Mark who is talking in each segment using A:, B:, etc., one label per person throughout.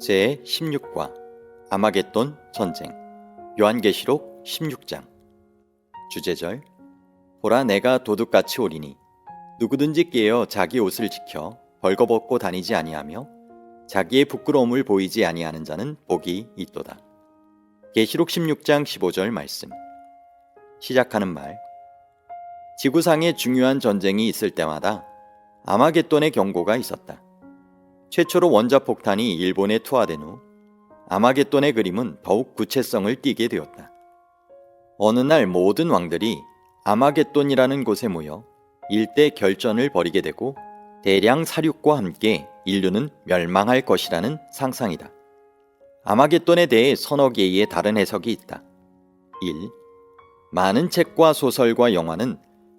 A: 제16과 아마겟돈 전쟁. 요한계시록 16장. 주제절. 보라, 내가 도둑같이 오리니 누구든지 깨어 자기 옷을 지켜 벌거벗고 다니지 아니하며 자기의 부끄러움을 보이지 아니하는 자는 복이 있도다. 계시록 16장 15절 말씀. 시작하는 말. 지구상에 중요한 전쟁이 있을 때마다 아마겟돈의 경고가 있었다. 최초로 원자폭탄이 일본에 투하된 후 아마겟돈의 그림은 더욱 구체성을 띠게 되었다. 어느 날 모든 왕들이 아마겟돈이라는 곳에 모여 일대 결전을 벌이게 되고 대량 사륙과 함께 인류는 멸망할 것이라는 상상이다. 아마겟돈에 대해 서너 개의 다른 해석이 있다. 1. 많은 책과 소설과 영화는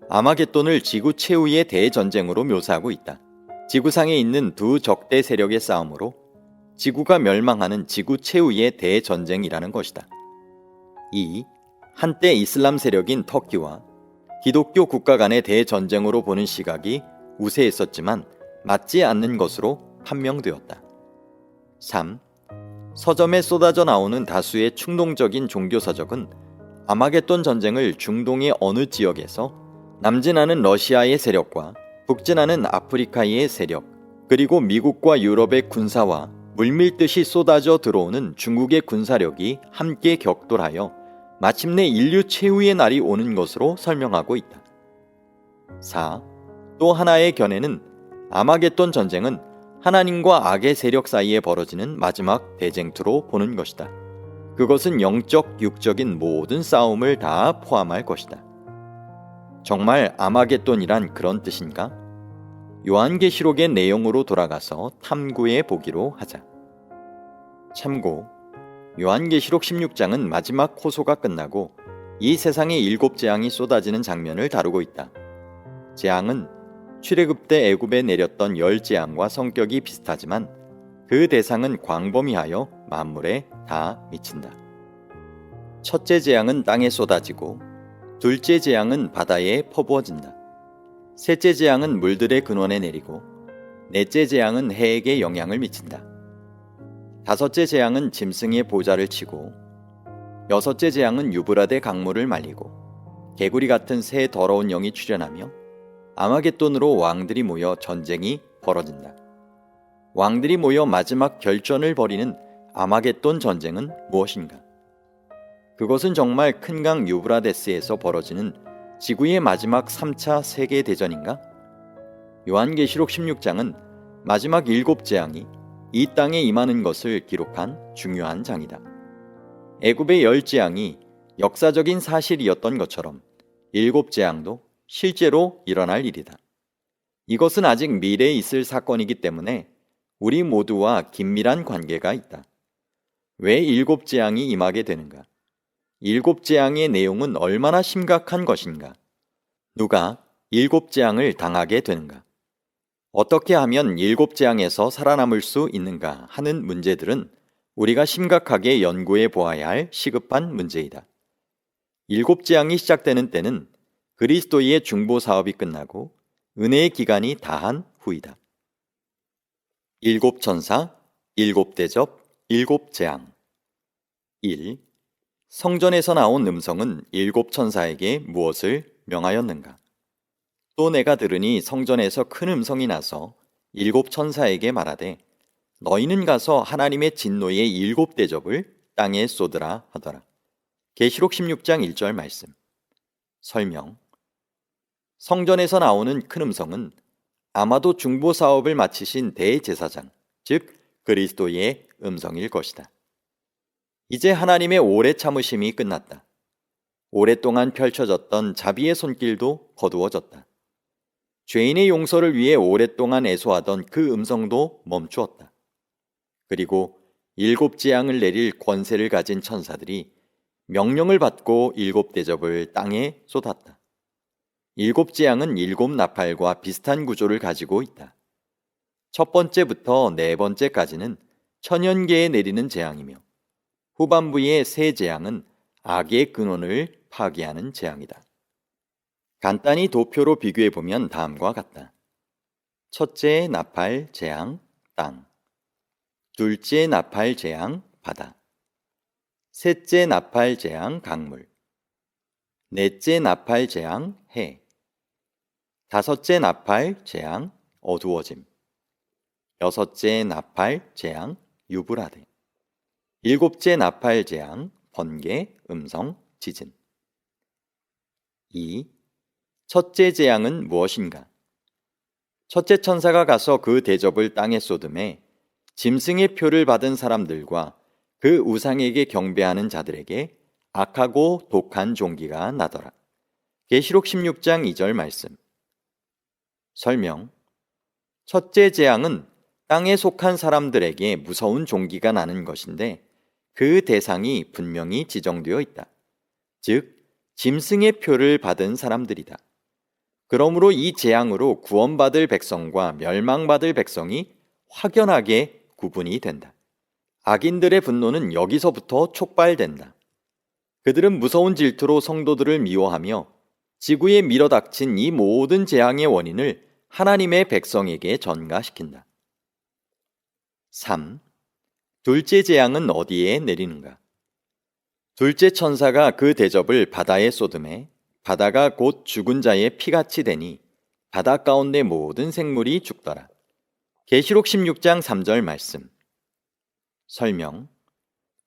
A: 아마겟돈을 지구 최후의 대전쟁으로 묘사하고 있다. 지구상에 있는 두 적대 세력의 싸움으로 지구가 멸망하는 지구 최후의 대전쟁이라는 것이다. 2. 한때 이슬람 세력인 터키와 기독교 국가 간의 대전쟁으로 보는 시각이 우세했었지만 맞지 않는 것으로 판명되었다. 3. 서점에 쏟아져 나오는 다수의 충동적인 종교서적은 아마겟돈 전쟁을 중동의 어느 지역에서 남진하는 러시아의 세력과 북진하는 아프리카의 세력, 그리고 미국과 유럽의 군사와 물밀듯이 쏟아져 들어오는 중국의 군사력이 함께 격돌하여 마침내 인류 최후의 날이 오는 것으로 설명하고 있다. 4. 또 하나의 견해는 아마겟돈 전쟁은 하나님과 악의 세력 사이에 벌어지는 마지막 대쟁투로 보는 것이다. 그것은 영적, 육적인 모든 싸움을 다 포함할 것이다. 정말 아마겟돈이란 그런 뜻인가? 요한계시록의 내용으로 돌아가서 탐구해 보기로 하자. 참고, 요한계시록 16장은 마지막 호소가 끝나고 이 세상에 7재앙이 쏟아지는 장면을 다루고 있다. 재앙은 출애굽 때 애굽에 내렸던 10재앙과 성격이 비슷하지만 그 대상은 광범위하여 만물에 다 미친다. 첫째 재앙은 땅에 쏟아지고, 둘째 재앙은 바다에 퍼부어진다. 셋째 재앙은 물들의 근원에 내리고, 넷째 재앙은 해에게 영향을 미친다. 다섯째 재앙은 짐승의 보좌를 치고, 여섯째 재앙은 유브라데 강물을 말리고, 개구리 같은 새 더러운 영이 출현하며 아마겟돈으로 왕들이 모여 전쟁이 벌어진다. 왕들이 모여 마지막 결전을 벌이는 아마겟돈 전쟁은 무엇인가? 그것은 정말 큰 강 유브라데스에서 벌어지는 지구의 마지막 3차 세계대전인가? 요한계시록 16장은 마지막 7재앙이 이 땅에 임하는 것을 기록한 중요한 장이다. 애굽의 10재앙이 역사적인 사실이었던 것처럼 7재앙도 실제로 일어날 일이다. 이것은 아직 미래에 있을 사건이기 때문에 우리 모두와 긴밀한 관계가 있다. 왜 7재앙이 임하게 되는가? 7재앙의 내용은 얼마나 심각한 것인가? 누가 7재앙을 당하게 되는가? 어떻게 하면 7재앙에서 살아남을 수 있는가 하는 문제들은 우리가 심각하게 연구해 보아야 할 시급한 문제이다. 7재앙이 시작되는 때는 그리스도의 중보 사업이 끝나고 은혜의 기간이 다한 후이다. 7천사, 7대접, 7재앙. 1. 성전에서 나온 음성은 7천사에게 무엇을 명하였는가? 또 내가 들으니 성전에서 큰 음성이 나서 7천사에게 말하되 너희는 가서 하나님의 진노의 7대접을 땅에 쏟으라 하더라. 계시록 16장 1절 말씀. 설명. 성전에서 나오는 큰 음성은 아마도 중보 사업을 마치신 대제사장, 즉 그리스도의 음성일 것이다. 이제 하나님의 오래 참으심이 끝났다. 오랫동안 펼쳐졌던 자비의 손길도 거두어졌다. 죄인의 용서를 위해 오랫동안 애소하던 그 음성도 멈추었다. 그리고 7재앙을 내릴 권세를 가진 천사들이 명령을 받고 7대접을 땅에 쏟았다. 7재앙은 7나팔과 비슷한 구조를 가지고 있다. 첫 번째부터 네 번째까지는 천연계에 내리는 재앙이며 후반부의 세 재앙은 악의 근원을 파괴하는 재앙이다. 간단히 도표로 비교해보면 다음과 같다. 첫째 나팔, 재앙, 땅. 둘째 나팔 재앙 바다. 셋째 나팔 재앙 강물. 넷째 나팔 재앙 해. 다섯째 나팔 재앙 어두워짐. 여섯째 나팔 재앙 유브라데. 일곱째 나팔 재앙 번개, 음성, 지진. 2. 첫째 재앙은 무엇인가? 첫째 천사가 가서 그 대접을 땅에 쏟음에 짐승의 표를 받은 사람들과 그 우상에게 경배하는 자들에게 악하고 독한 종기가 나더라. 계시록 16장 2절 말씀. 설명. 첫째 재앙은 땅에 속한 사람들에게 무서운 종기가 나는 것인데 그 대상이 분명히 지정되어 있다. 즉, 짐승의 표를 받은 사람들이다. 그러므로 이 재앙으로 구원받을 백성과 멸망받을 백성이 확연하게 구분이 된다. 악인들의 분노는 여기서부터 촉발된다. 그들은 무서운 질투로 성도들을 미워하며 지구에 밀어닥친 이 모든 재앙의 원인을 하나님의 백성에게 전가시킨다. 3. 둘째 재앙은 어디에 내리는가? 둘째 천사가 그 대접을 바다에 쏟음에 바다가 곧 죽은 자의 피같이 되니 바다 가운데 모든 생물이 죽더라. 계시록 16장 3절 말씀. 설명.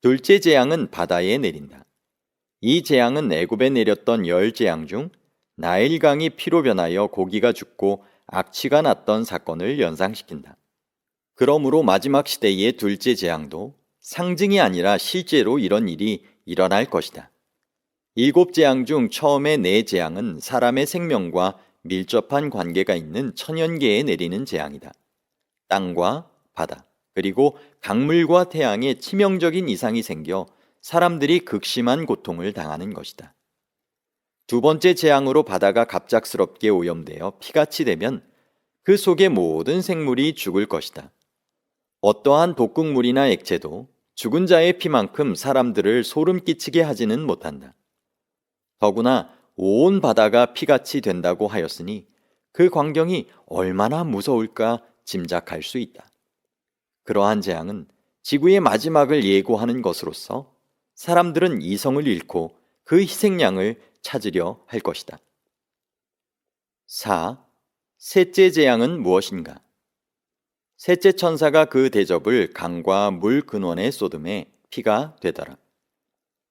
A: 둘째 재앙은 바다에 내린다. 이 재앙은 애굽에 내렸던 열 재앙 중 나일강이 피로 변하여 고기가 죽고 악취가 났던 사건을 연상시킨다. 그러므로 마지막 시대의 둘째 재앙도 상징이 아니라 실제로 이런 일이 일어날 것이다. 일곱 재앙 중 처음의 네 재앙은 사람의 생명과 밀접한 관계가 있는 천연계에 내리는 재앙이다. 땅과 바다, 그리고 강물과 태양에 치명적인 이상이 생겨 사람들이 극심한 고통을 당하는 것이다. 두 번째 재앙으로 바다가 갑작스럽게 오염되어 피같이 되면 그 속의 모든 생물이 죽을 것이다. 어떠한 독극물이나 액체도 죽은 자의 피만큼 사람들을 소름 끼치게 하지는 못한다. 더구나 온 바다가 피같이 된다고 하였으니 그 광경이 얼마나 무서울까 짐작할 수 있다. 그러한 재앙은 지구의 마지막을 예고하는 것으로서 사람들은 이성을 잃고 그 희생양을 찾으려 할 것이다. 4. 셋째 재앙은 무엇인가? 셋째 천사가 그 대접을 강과 물 근원에 쏟음에 피가 되더라.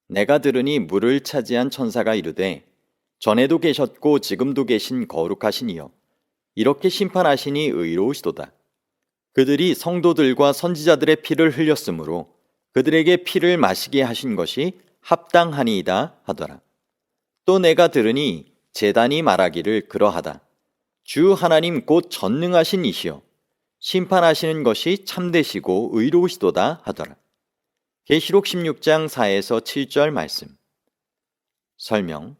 A: 내가 들으니 물을 차지한 천사가 이르되 전에도 계셨고 지금도 계신 거룩하신 이여 이렇게 심판하시니 의로우시도다. 그들이 성도들과 선지자들의 피를 흘렸으므로 그들에게 피를 마시게 하신 것이 합당하니이다 하더라. 또 내가 들으니 제단이 말하기를 그러하다. 주 하나님 곧 전능하신 이시여 심판하시는 것이 참되시고 의로우시도다 하더라. 계시록 16장 4에서 7절 말씀. 설명.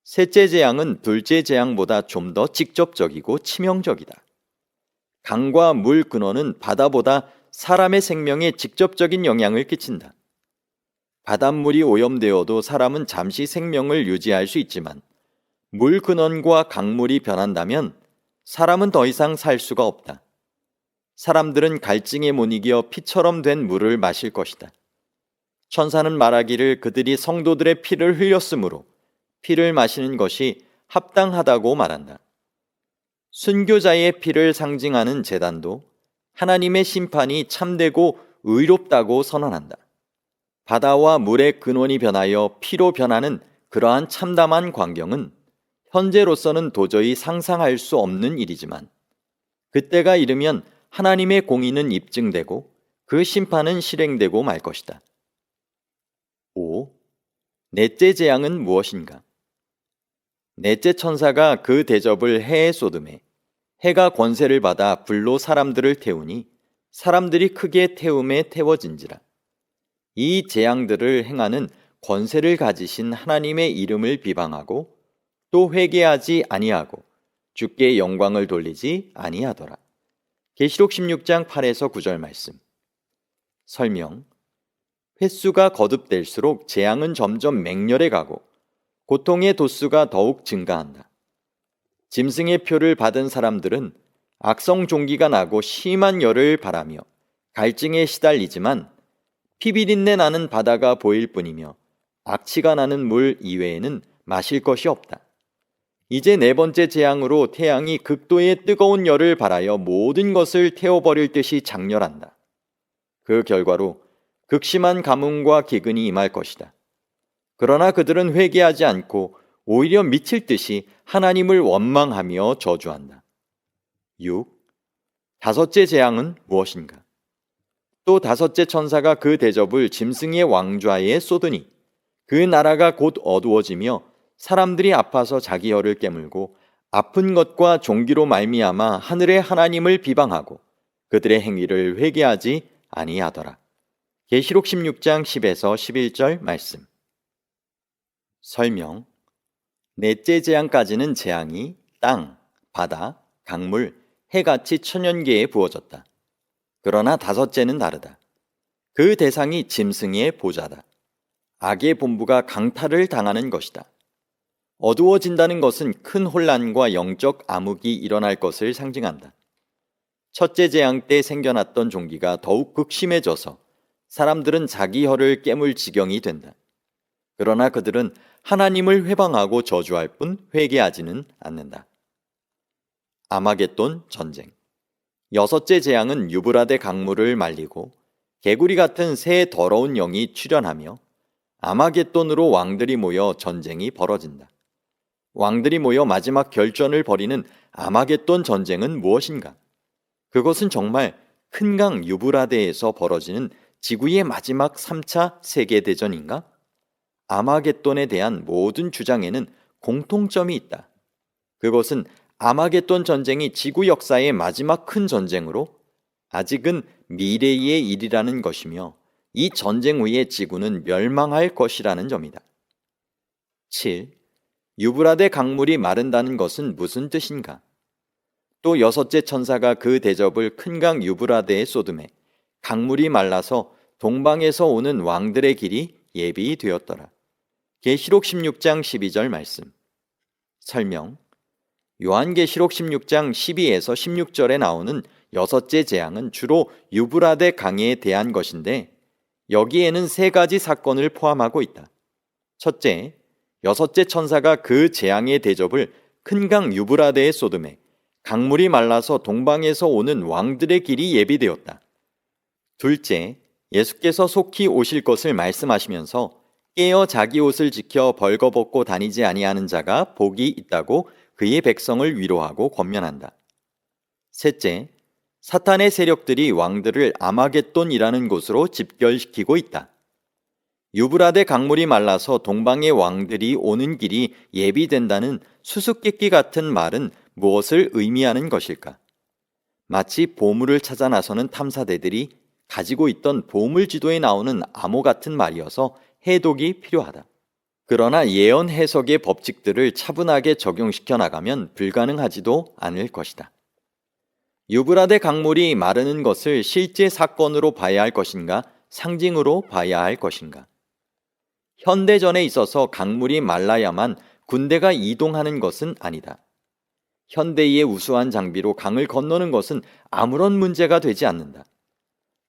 A: 셋째 재앙은 둘째 재앙보다 좀 더 직접적이고 치명적이다. 강과 물 근원은 바다보다 사람의 생명에 직접적인 영향을 끼친다. 바닷물이 오염되어도 사람은 잠시 생명을 유지할 수 있지만 물 근원과 강물이 변한다면 사람은 더 이상 살 수가 없다. 사람들은 갈증에 못 이겨 피처럼 된 물을 마실 것이다. 천사는 말하기를 그들이 성도들의 피를 흘렸으므로 피를 마시는 것이 합당하다고 말한다. 순교자의 피를 상징하는 제단도 하나님의 심판이 참되고 의롭다고 선언한다. 바다와 물의 근원이 변하여 피로 변하는 그러한 참담한 광경은 현재로서는 도저히 상상할 수 없는 일이지만 그때가 이르면 하나님의 공의는 입증되고 그 심판은 실행되고 말 것이다. 5. 넷째 재앙은 무엇인가? 넷째 천사가 그 대접을 해에 쏟음에 해가 권세를 받아 불로 사람들을 태우니 사람들이 크게 태움에 태워진지라. 이 재앙들을 행하는 권세를 가지신 하나님의 이름을 비방하고 또 회개하지 아니하고 주께 영광을 돌리지 아니하더라. 계시록 16장 8에서 9절 말씀. 설명. 횟수가 거듭될수록 재앙은 점점 맹렬해 가고 고통의 도수가 더욱 증가한다. 짐승의 표를 받은 사람들은 악성 종기가 나고 심한 열을 발하며 갈증에 시달리지만 피비린내 나는 바다가 보일 뿐이며 악취가 나는 물 이외에는 마실 것이 없다. 이제 네 번째 재앙으로 태양이 극도의 뜨거운 열을 발하여 모든 것을 태워버릴 듯이 장렬한다. 그 결과로 극심한 가뭄과 기근이 임할 것이다. 그러나 그들은 회개하지 않고 오히려 미칠 듯이 하나님을 원망하며 저주한다. 6. 다섯째 재앙은 무엇인가? 또 다섯째 천사가 그 대접을 짐승의 왕좌에 쏟으니 그 나라가 곧 어두워지며 사람들이 아파서 자기 혀를 깨물고 아픈 것과 종기로 말미암아 하늘의 하나님을 비방하고 그들의 행위를 회개하지 아니하더라. 계시록 16장 10에서 11절 말씀. 설명. 넷째 재앙까지는 재앙이 땅, 바다, 강물, 해같이 천연계에 부어졌다. 그러나 다섯째는 다르다. 그 대상이 짐승의 보좌다. 악의 본부가 강탈을 당하는 것이다. 어두워진다는 것은 큰 혼란과 영적 암흑이 일어날 것을 상징한다. 첫째 재앙 때 생겨났던 종기가 더욱 극심해져서 사람들은 자기 혀를 깨물 지경이 된다. 그러나 그들은 하나님을 회방하고 저주할 뿐 회개하지는 않는다. 아마겟돈 전쟁. 여섯째 재앙은 유브라데 강물을 말리고 개구리 같은 새 더러운 영이 출현하며 아마겟돈으로 왕들이 모여 전쟁이 벌어진다. 왕들이 모여 마지막 결전을 벌이는 아마겟돈 전쟁은 무엇인가? 그것은 정말 큰 강 유브라데에서 벌어지는 지구의 마지막 3차 세계대전인가? 아마겟돈에 대한 모든 주장에는 공통점이 있다. 그것은 아마겟돈 전쟁이 지구 역사의 마지막 큰 전쟁으로 아직은 미래의 일이라는 것이며 이 전쟁 후에 지구는 멸망할 것이라는 점이다. 7. 유브라데 강물이 마른다는 것은 무슨 뜻인가? 또 여섯째 천사가 그 대접을 큰 강 유브라데에 쏟음에 강물이 말라서 동방에서 오는 왕들의 길이 예비되었더라. 계시록 16장 12절 말씀. 설명. 요한계시록 16장 12에서 16절에 나오는 여섯째 재앙은 주로 유브라데 강에 대한 것인데 여기에는 세 가지 사건을 포함하고 있다. 첫째, 여섯째 천사가 그 재앙의 대접을 큰 강 유브라데에 쏟음에 강물이 말라서 동방에서 오는 왕들의 길이 예비되었다. 둘째, 예수께서 속히 오실 것을 말씀하시면서 깨어 자기 옷을 지켜 벌거벗고 다니지 아니하는 자가 복이 있다고 그의 백성을 위로하고 권면한다. 셋째, 사탄의 세력들이 왕들을 아마겟돈이라는 곳으로 집결시키고 있다. 유브라데 강물이 말라서 동방의 왕들이 오는 길이 예비된다는 수수께끼 같은 말은 무엇을 의미하는 것일까? 마치 보물을 찾아 나서는 탐사대들이 가지고 있던 보물 지도에 나오는 암호 같은 말이어서 해독이 필요하다. 그러나 예언 해석의 법칙들을 차분하게 적용시켜 나가면 불가능하지도 않을 것이다. 유브라데 강물이 마르는 것을 실제 사건으로 봐야 할 것인가, 상징으로 봐야 할 것인가? 현대전에 있어서 강물이 말라야만 군대가 이동하는 것은 아니다. 현대의 우수한 장비로 강을 건너는 것은 아무런 문제가 되지 않는다.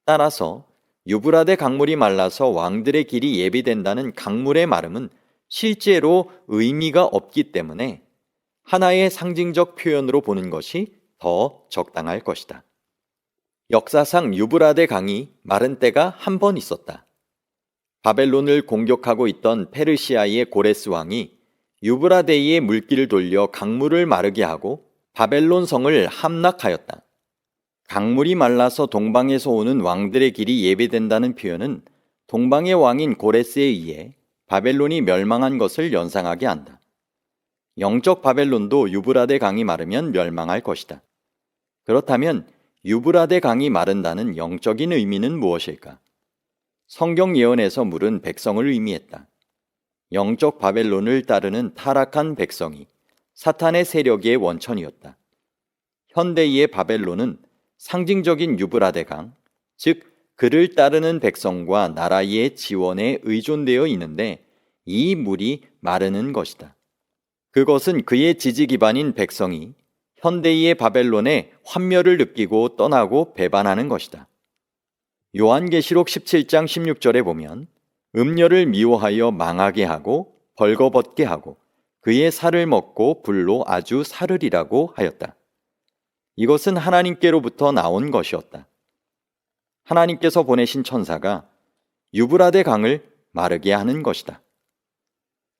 A: 따라서 유브라데 강물이 말라서 왕들의 길이 예비된다는 강물의 마름은 실제로 의미가 없기 때문에 하나의 상징적 표현으로 보는 것이 더 적당할 것이다. 역사상 유브라데 강이 마른 때가 한 번 있었다. 바벨론을 공격하고 있던 페르시아의 고레스 왕이 유브라데의 물길을 돌려 강물을 마르게 하고 바벨론 성을 함락하였다. 강물이 말라서 동방에서 오는 왕들의 길이 예비된다는 표현은 동방의 왕인 고레스에 의해 바벨론이 멸망한 것을 연상하게 한다. 영적 바벨론도 유브라데 강이 마르면 멸망할 것이다. 그렇다면 유브라데 강이 마른다는 영적인 의미는 무엇일까? 성경 예언에서 물은 백성을 의미했다. 영적 바벨론을 따르는 타락한 백성이 사탄의 세력의 원천이었다. 현대의 바벨론은 상징적인 유브라데 강, 즉 그를 따르는 백성과 나라의 지원에 의존되어 있는데 이 물이 마르는 것이다. 그것은 그의 지지 기반인 백성이 현대의 바벨론의 환멸을 느끼고 떠나고 배반하는 것이다. 요한계시록 17장 16절에 보면 음녀를 미워하여 망하게 하고 벌거벗게 하고 그의 살을 먹고 불로 아주 사르리라고 하였다. 이것은 하나님께로부터 나온 것이었다. 하나님께서 보내신 천사가 유브라데 강을 마르게 하는 것이다.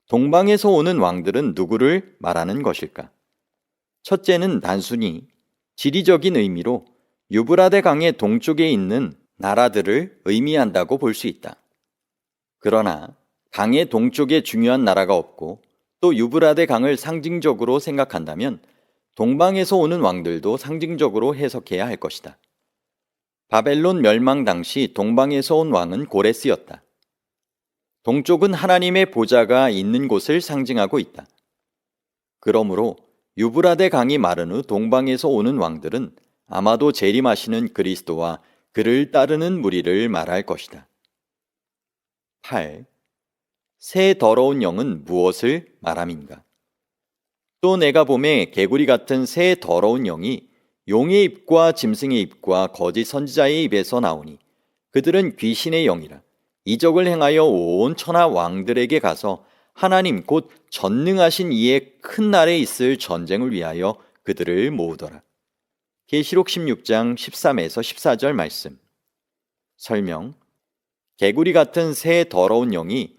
A: 동방에서 오는 왕들은 누구를 말하는 것일까? 첫째는 단순히 지리적인 의미로 유브라데 강의 동쪽에 있는 나라들을 의미한다고 볼 수 있다. 그러나 강의 동쪽에 중요한 나라가 없고 또 유브라데 강을 상징적으로 생각한다면 동방에서 오는 왕들도 상징적으로 해석해야 할 것이다. 바벨론 멸망 당시 동방에서 온 왕은 고레스였다. 동쪽은 하나님의 보좌가 있는 곳을 상징하고 있다. 그러므로 유브라데 강이 마른 후 동방에서 오는 왕들은 아마도 재림하시는 그리스도와 그를 따르는 무리를 말할 것이다. 8. 새 더러운 영은 무엇을 말함인가? 또 내가 보매 개구리 같은 새 더러운 영이 용의 입과 짐승의 입과 거짓 선지자의 입에서 나오니 그들은 귀신의 영이라 이적을 행하여 온 천하 왕들에게 가서 하나님 곧 전능하신 이의 큰 날에 있을 전쟁을 위하여 그들을 모으더라. 계시록 16장 13에서 14절 말씀. 설명. 개구리 같은 새 더러운 영이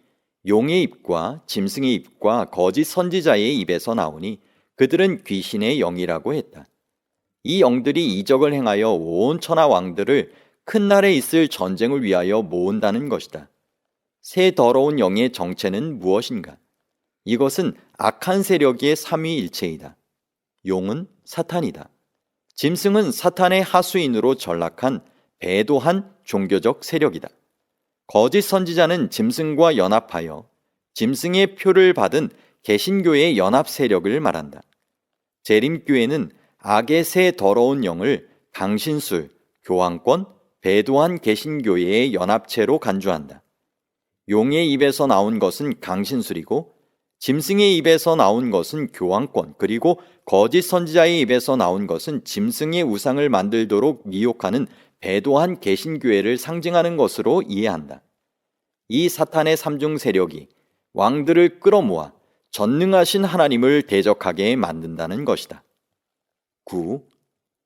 A: 용의 입과 짐승의 입과 거짓 선지자의 입에서 나오니 그들은 귀신의 영이라고 했다. 이 영들이 이적을 행하여 온 천하 왕들을 큰 날에 있을 전쟁을 위하여 모은다는 것이다. 새 더러운 영의 정체는 무엇인가? 이것은 악한 세력의 삼위일체이다. 용은 사탄이다. 짐승은 사탄의 하수인으로 전락한 배도한 종교적 세력이다. 거짓 선지자는 짐승과 연합하여 짐승의 표를 받은 개신교의 연합 세력을 말한다. 재림교회는 악의 새 더러운 영을 강신술, 교황권, 배도한 개신교회의 연합체로 간주한다. 용의 입에서 나온 것은 강신술이고 짐승의 입에서 나온 것은 교황권, 그리고 거짓 선지자의 입에서 나온 것은 짐승의 우상을 만들도록 미혹하는 배도한 개신교회를 상징하는 것으로 이해한다. 이 사탄의 삼중 세력이 왕들을 끌어모아 전능하신 하나님을 대적하게 만든다는 것이다. 9.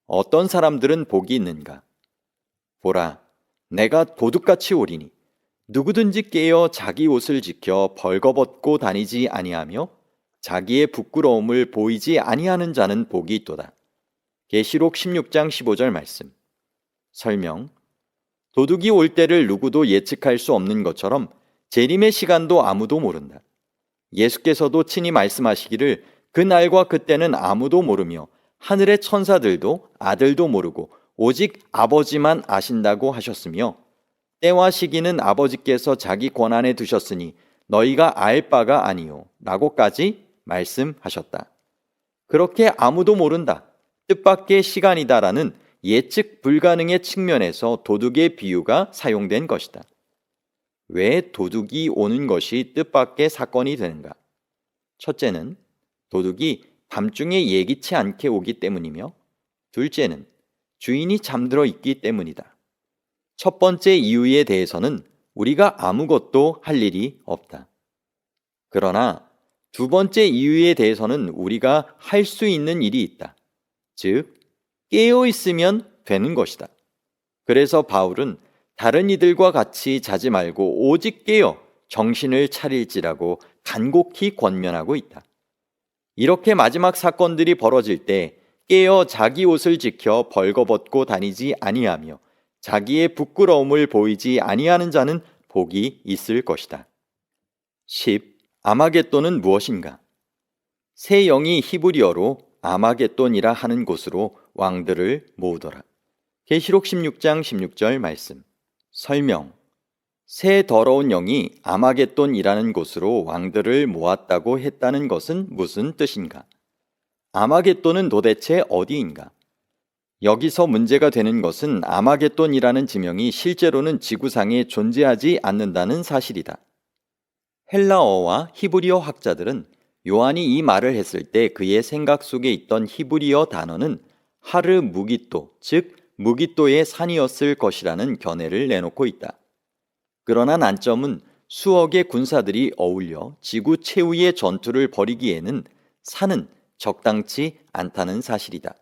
A: 어떤 사람들은 복이 있는가? 보라, 내가 도둑같이 오리니 누구든지 깨어 자기 옷을 지켜 벌거벗고 다니지 아니하며 자기의 부끄러움을 보이지 아니하는 자는 복이 있도다. 계시록 16장 15절 말씀. 설명. 도둑이 올 때를 누구도 예측할 수 없는 것처럼 재림의 시간도 아무도 모른다. 예수께서도 친히 말씀하시기를 그 날과 그때는 아무도 모르며 하늘의 천사들도 아들도 모르고 오직 아버지만 아신다고 하셨으며 때와 시기는 아버지께서 자기 권한에 두셨으니 너희가 알 바가 아니요 라고까지 말씀하셨다. 그렇게 아무도 모른다, 뜻밖의 시간이다라는 예측 불가능의 측면에서 도둑의 비유가 사용된 것이다. 왜 도둑이 오는 것이 뜻밖의 사건이 되는가? 첫째는 도둑이 밤중에 예기치 않게 오기 때문이며 둘째는 주인이 잠들어 있기 때문이다. 첫 번째 이유에 대해서는 우리가 아무것도 할 일이 없다. 그러나 두 번째 이유에 대해서는 우리가 할 수 있는 일이 있다. 즉, 깨어 있으면 되는 것이다. 그래서 바울은 다른 이들과 같이 자지 말고 오직 깨어 정신을 차릴지라고 간곡히 권면하고 있다. 이렇게 마지막 사건들이 벌어질 때 깨어 자기 옷을 지켜 벌거벗고 다니지 아니하며 자기의 부끄러움을 보이지 아니하는 자는 복이 있을 것이다. 10. 아마겟돈은 무엇인가? 새 영이 히브리어로 아마겟돈이라 하는 곳으로 왕들을 모으더라. 계시록 16장 16절 말씀. 설명. 새 더러운 영이 아마겟돈이라는 곳으로 왕들을 모았다고 했다는 것은 무슨 뜻인가? 아마겟돈은 도대체 어디인가? 여기서 문제가 되는 것은 아마겟돈이라는 지명이 실제로는 지구상에 존재하지 않는다는 사실이다. 헬라어와 히브리어 학자들은 요한이 이 말을 했을 때 그의 생각 속에 있던 히브리어 단어는 하르무기토, 즉 무기또의 산이었을 것이라는 견해를 내놓고 있다. 그러나 난점은 수억의 군사들이 어울려 지구 최후의 전투를 벌이기에는 산은 적당치 않다는 사실이다.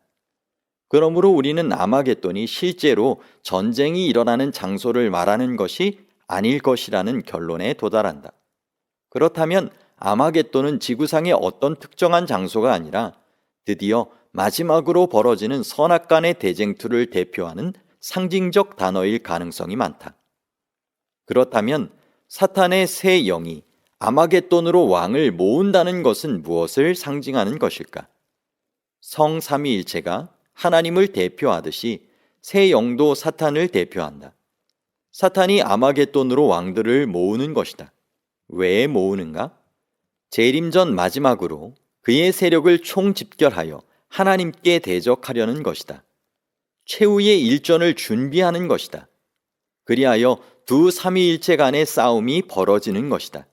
A: 그러므로 우리는 아마겟돈이 실제로 전쟁이 일어나는 장소를 말하는 것이 아닐 것이라는 결론에 도달한다. 그렇다면 아마겟돈은 지구상의 어떤 특정한 장소가 아니라 드디어 마지막으로 벌어지는 선악간의 대쟁투를 대표하는 상징적 단어일 가능성이 많다. 그렇다면 사탄의 새 영이 아마겟돈으로 왕을 모은다는 것은 무엇을 상징하는 것일까? 성삼위일체가 하나님을 대표하듯이 새 영도 사탄을 대표한다. 사탄이 아마겟돈으로 왕들을 모으는 것이다. 왜 모으는가? 재림전 마지막으로 그의 세력을 총집결하여 하나님께 대적하려는 것이다. 최후의 일전을 준비하는 것이다. 그리하여 두 삼위일체 간의 싸움이 벌어지는 것이다.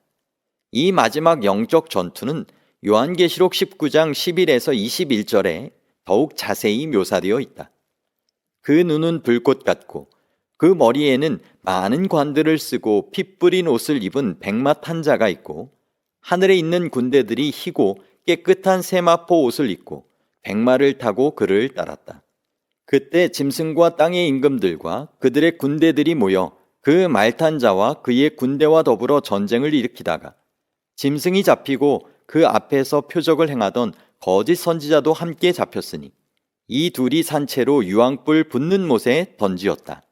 A: 이 마지막 영적 전투는 요한계시록 19장 11에서 21절에 더욱 자세히 묘사되어 있다. 그 눈은 불꽃 같고 그 머리에는 많은 관들을 쓰고 피 뿌린 옷을 입은 백마 탄자가 있고 하늘에 있는 군대들이 희고 깨끗한 세마포 옷을 입고 백마를 타고 그를 따랐다. 그때 짐승과 땅의 임금들과 그들의 군대들이 모여 그 말탄 자와 그의 군대와 더불어 전쟁을 일으키다가 짐승이 잡히고 그 앞에서 표적을 행하던 거짓 선지자도 함께 잡혔으니 이 둘이 산채로 유황불 붙는 못에 던지었다.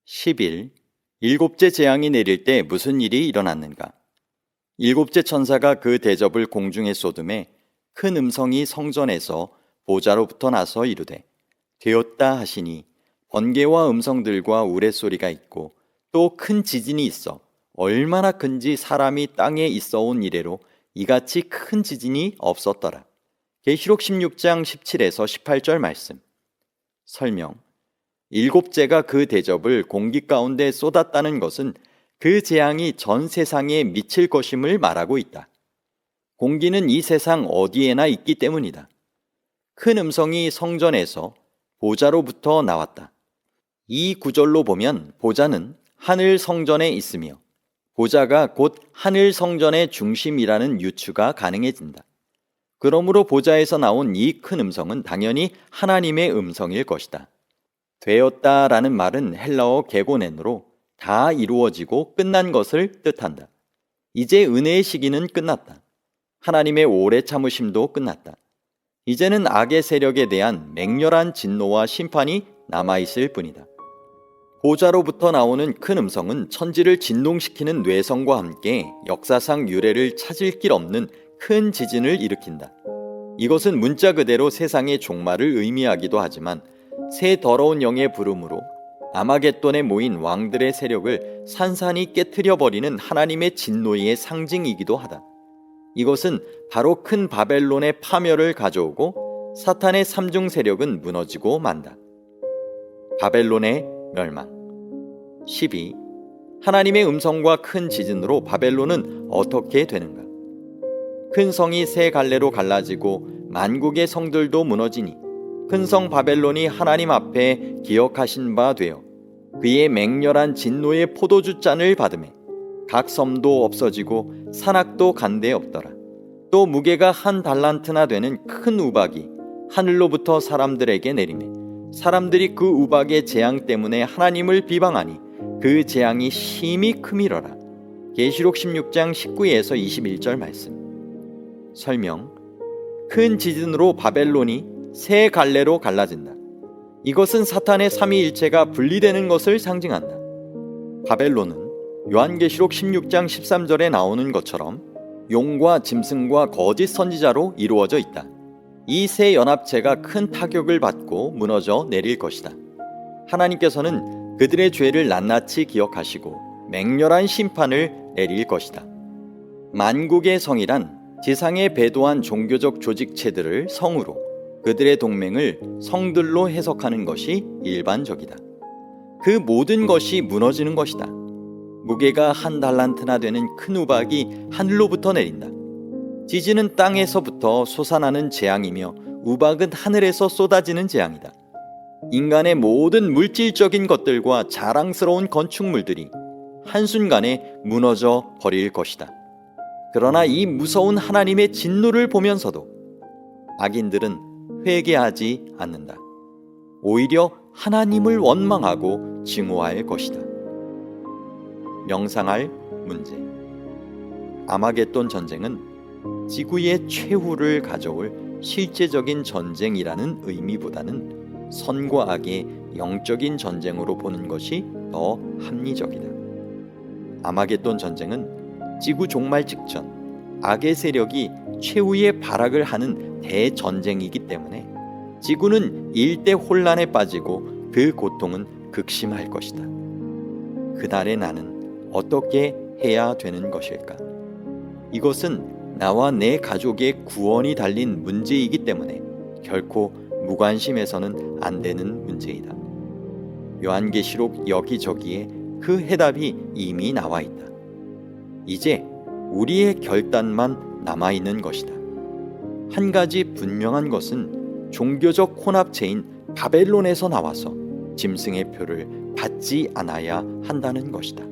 A: 10일 일곱째 재앙이 내릴 때 무슨 일이 일어났는가? 일곱째 천사가 그 대접을 공중에 쏟음에 큰 음성이 성전에서 보좌로부터 나서 이르되 되었다 하시니 번개와 음성들과 우레소리가 있고 또 큰 지진이 있어 얼마나 큰지 사람이 땅에 있어온 이래로 이같이 큰 지진이 없었더라. 계시록 16장 17에서 18절 말씀. 설명. 일곱째가 그 대접을 공기 가운데 쏟았다는 것은 그 재앙이 전 세상에 미칠 것임을 말하고 있다. 공기는 이 세상 어디에나 있기 때문이다. 큰 음성이 성전에서 보좌로부터 나왔다. 이 구절로 보면 보좌는 하늘 성전에 있으며 보좌가 곧 하늘 성전의 중심이라는 유추가 가능해진다. 그러므로 보좌에서 나온 이 큰 음성은 당연히 하나님의 음성일 것이다. 되었다라는 말은 헬라어 게고넨으로 다 이루어지고 끝난 것을 뜻한다. 이제 은혜의 시기는 끝났다. 하나님의 오래 참으심도 끝났다. 이제는 악의 세력에 대한 맹렬한 진노와 심판이 남아있을 뿐이다. 보좌로부터 나오는 큰 음성은 천지를 진동시키는 뇌성과 함께 역사상 유례를 찾을 길 없는 큰 지진을 일으킨다. 이것은 문자 그대로 세상의 종말을 의미하기도 하지만 새 더러운 영의 부름으로 아마겟돈에 모인 왕들의 세력을 산산이 깨트려버리는 하나님의 진노의 상징이기도 하다. 이것은 바로 큰 바벨론의 파멸을 가져오고 사탄의 삼중 세력은 무너지고 만다. 바벨론의 멸망. 12. 하나님의 음성과 큰 지진으로 바벨론은 어떻게 되는가? 큰 성이 세 갈래로 갈라지고 만국의 성들도 무너지니 큰 성 바벨론이 하나님 앞에 기억하신 바 되어 그의 맹렬한 진노의 포도주 잔을 받으매 각 섬도 없어지고 산악도 간데 없더라. 또 무게가 한 달란트나 되는 큰 우박이 하늘로부터 사람들에게 내리매 사람들이 그 우박의 재앙 때문에 하나님을 비방하니 그 재앙이 심히 크미러라. 계시록 16장 19에서 21절 말씀. 설명. 큰 지진으로 바벨론이 세 갈래로 갈라진다. 이것은 사탄의 삼위일체가 분리되는 것을 상징한다. 바벨론은 요한계시록 16장 13절에 나오는 것처럼 용과 짐승과 거짓 선지자로 이루어져 있다. 이 세 연합체가 큰 타격을 받고 무너져 내릴 것이다. 하나님께서는 그들의 죄를 낱낱이 기억하시고 맹렬한 심판을 내릴 것이다. 만국의 성이란 지상에 배도한 종교적 조직체들을 성으로 그들의 동맹을 성들로 해석하는 것이 일반적이다. 그 모든 것이 무너지는 것이다. 무게가 한 달란트나 되는 큰 우박이 하늘로부터 내린다. 지진은 땅에서부터 솟아나는 재앙이며 우박은 하늘에서 쏟아지는 재앙이다. 인간의 모든 물질적인 것들과 자랑스러운 건축물들이 한순간에 무너져 버릴 것이다. 그러나 이 무서운 하나님의 진노를 보면서도 악인들은 회개하지 않는다. 오히려 하나님을 원망하고 증오할 것이다. 명상할 문제. 아마겟돈 전쟁은 지구의 최후를 가져올 실제적인 전쟁이라는 의미보다는 선과 악의 영적인 전쟁으로 보는 것이 더 합리적이다. 아마겟돈 전쟁은 지구 종말 직전 악의 세력이 최후의 발악을 하는 대전쟁이기 때문에 지구는 일대 혼란에 빠지고 그 고통은 극심할 것이다. 그날의 나는 어떻게 해야 되는 것일까? 이것은 나와 내 가족의 구원이 달린 문제이기 때문에 결코 무관심해서는 안 되는 문제이다. 요한계시록 여기저기에 그 해답이 이미 나와 있다. 이제 우리의 결단만 남아있는 것이다. 한 가지 분명한 것은 종교적 혼합체인 바벨론에서 나와서 짐승의 표를 받지 않아야 한다는 것이다.